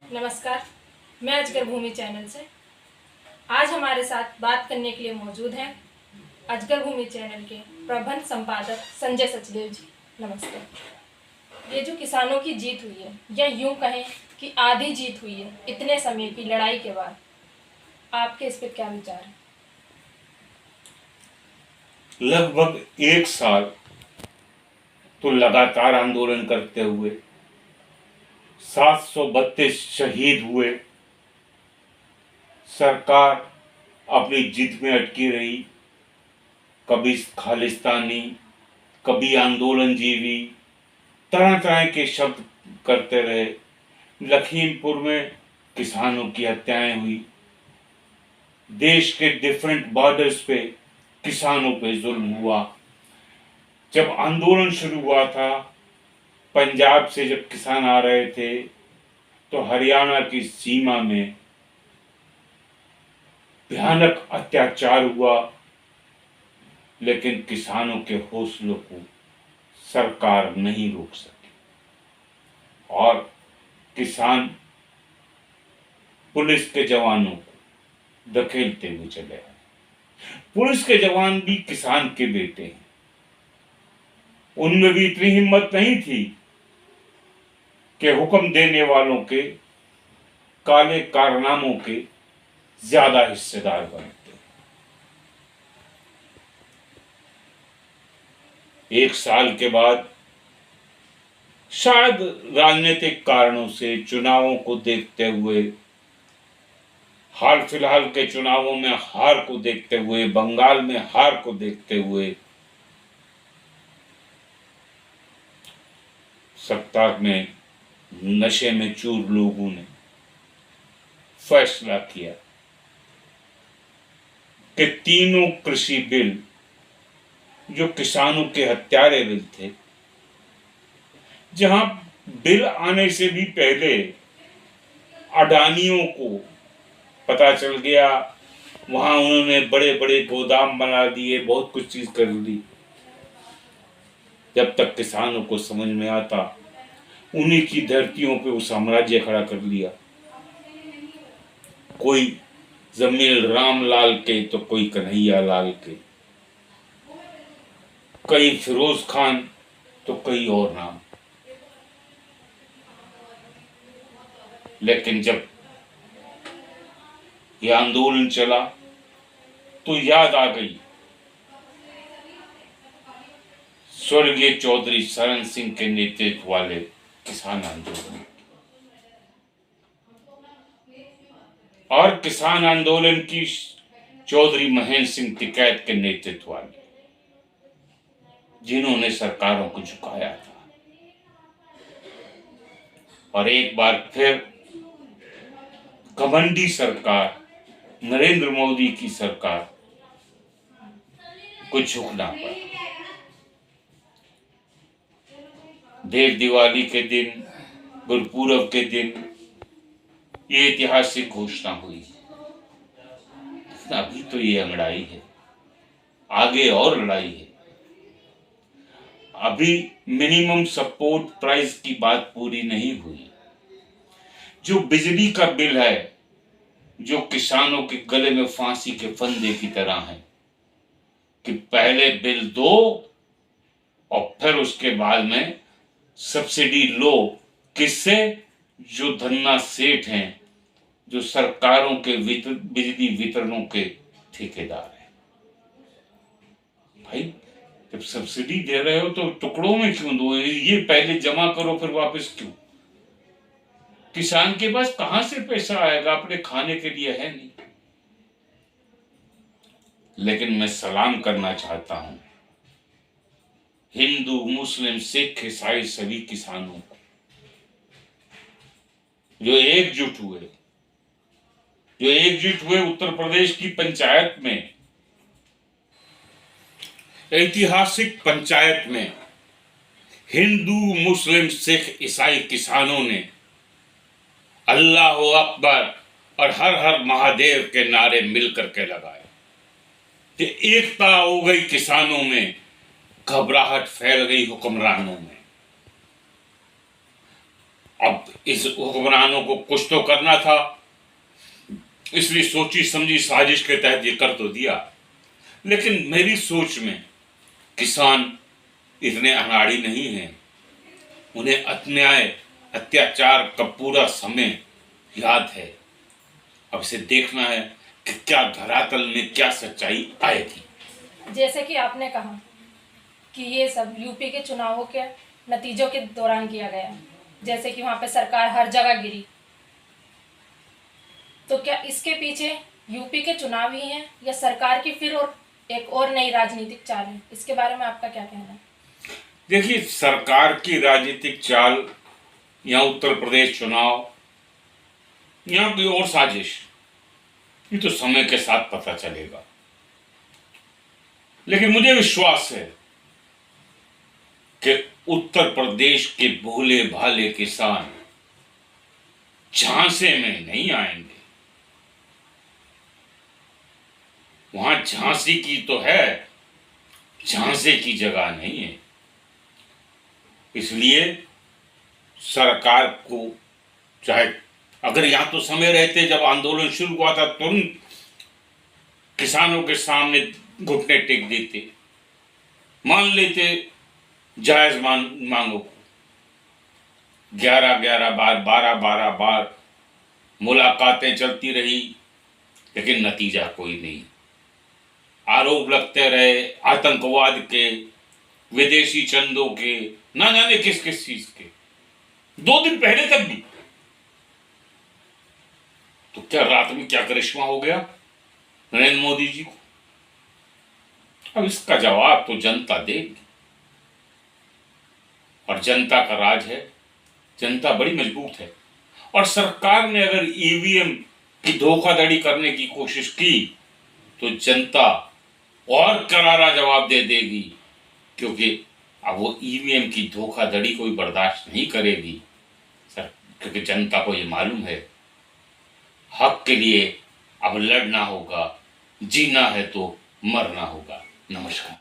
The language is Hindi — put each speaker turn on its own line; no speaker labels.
नमस्कार, मैं अजगर भूमि चैनल से। आज हमारे साथ बात करने के लिए मौजूद हैं अजगर भूमि चैनल के प्रबंध संपादक संजय सचदेव जी। नमस्ते। ये जो किसानों की जीत हुई है, या यूं कहें कि आधी जीत हुई है इतने समय की लड़ाई के बाद, आपके इस पर क्या विचार है?
लगभग एक साल तो लगातार आंदोलन करते हुए 732 शहीद हुए। सरकार अपनी जिद में अटकी रही, कभी खालिस्तानी, कभी आंदोलन जीवी, तरह तरह के शब्द करते रहे। लखीमपुर में किसानों की हत्याएं हुई, देश के डिफरेंट बॉर्डर्स पे किसानों पे जुल्म हुआ। जब आंदोलन शुरू हुआ था, पंजाब से जब किसान आ रहे थे तो हरियाणा की सीमा में भयानक अत्याचार हुआ, लेकिन किसानों के हौसलों को सरकार नहीं रोक सकी और किसान पुलिस के जवानों को धकेलते हुए चले आए। पुलिस के जवान भी किसान के बेटे हैं, उनमें भी इतनी हिम्मत नहीं थी कि हुक्म देने वालों के काले कारनामों के ज्यादा हिस्सेदार बनते। एक साल के बाद शायद राजनीतिक कारणों से, चुनावों को देखते हुए, हाल फिलहाल के चुनावों में हार को देखते हुए, बंगाल में हार को देखते हुए, सत्ता में नशे में चूर लोगों ने फैसला किया कि तीनों कृषि बिल जो किसानों के हत्यारे बिल थे, जहां बिल आने से भी पहले अडानियों को पता चल गया, वहां उन्होंने बड़े बड़े गोदाम बना दिए, बहुत कुछ चीज कर दी। जब तक किसानों को समझ में आता, उन्हीं की धरतियों पे वो साम्राज्य खड़ा कर लिया। कोई जमील रामलाल के तो कोई कन्हैया लाल के, कई फिरोज खान तो कई और नाम। लेकिन जब यह आंदोलन चला तो याद आ गई स्वर्गीय चौधरी शरण सिंह के नेतृत्व वाले किसान आंदोलन और किसान आंदोलन की चौधरी महेंद्र सिंह टिकैत के नेतृत्व वाले, जिन्होंने सरकारों को झुकाया था। और एक बार फिर घमंडी सरकार, नरेंद्र मोदी की सरकार को झुकना पड़ा। देव दिवाली के दिन, गुरपूरब के दिन ये ऐतिहासिक घोषणा हुई। लेकिन अभी तो ये लड़ाई है, आगे और लड़ाई है। अभी मिनिमम सपोर्ट प्राइस की बात पूरी नहीं हुई। जो बिजली का बिल है, जो किसानों के गले में फांसी के फंदे की तरह है कि पहले बिल दो और फिर उसके बाद में सब्सिडी लो। किससे? जो धन्ना सेठ हैं, जो सरकारों के बिजली वितरणों के ठेकेदार हैं। भाई, जब सब्सिडी दे रहे हो तो टुकड़ों में क्यों दो? ये पहले जमा करो फिर वापस क्यों? किसान के पास कहां से पैसा आएगा? अपने खाने के लिए है नहीं। लेकिन मैं सलाम करना चाहता हूं हिंदू, मुस्लिम, सिख, ईसाई सभी किसानों को जो एकजुट हुए उत्तर प्रदेश की पंचायत में, ऐतिहासिक पंचायत में हिंदू, मुस्लिम, सिख, ईसाई किसानों ने अल्लाह अकबर और हर हर महादेव के नारे मिलकर के लगाए कि एकता हो गई किसानों में, घबराहट फैल गई हुक्मरानों में। अब इस हुक्मरानों को कुछ तो करना था, इसलिए सोची समझी साजिश के तहत ये कर तो दिया। लेकिन मेरी सोच में किसान इतने अनाड़ी नहीं हैं। उन्हें अन्याय अत्याचार का पूरा समय याद है। अब इसे देखना है कि क्या धरातल में क्या सच्चाई आएगी।
जैसे कि आपने कहा कि ये सब यूपी के चुनावों के नतीजों के दौरान किया गया, जैसे कि वहाँ पे सरकार हर जगह गिरी, तो क्या इसके पीछे यूपी के चुनाव ही हैं या सरकार की फिर और एक और नई राजनीतिक चाल है? इसके बारे में आपका क्या कहना है?
देखिए, सरकार की राजनीतिक चाल या उत्तर प्रदेश चुनाव या कोई और साजिश, ये तो समय के साथ पता चलेगा। लेकिन मुझे विश्वास है कि उत्तर प्रदेश के भोले भाले किसान झांसे में नहीं आएंगे। वहां झांसी की तो है, झांसे की जगह नहीं है। इसलिए सरकार को, चाहे अगर यहां तो समय रहते जब आंदोलन शुरू हुआ था तुरंत किसानों के सामने घुटने टेक देते, मान लेते जायज मांगों को। 11 बार 12 बार मुलाकातें चलती रही, लेकिन नतीजा कोई नहीं। आरोप लगते रहे आतंकवाद के, विदेशी चंदों के, ना जाने किस किस चीज के, 2 दिन पहले तक भी। तो क्या रात में क्या करिश्मा हो गया नरेंद्र मोदी जी को? अब इसका जवाब तो जनता देगी। और जनता का राज है, जनता बड़ी मजबूत है। और सरकार ने अगर ईवीएम की धोखाधड़ी करने की कोशिश की तो जनता और करारा जवाब दे देगी, क्योंकि अब वो ईवीएम की धोखाधड़ी कोई बर्दाश्त नहीं करेगी सर, क्योंकि जनता को ये मालूम है हक के लिए अब लड़ना होगा, जीना है तो मरना होगा। नमस्कार।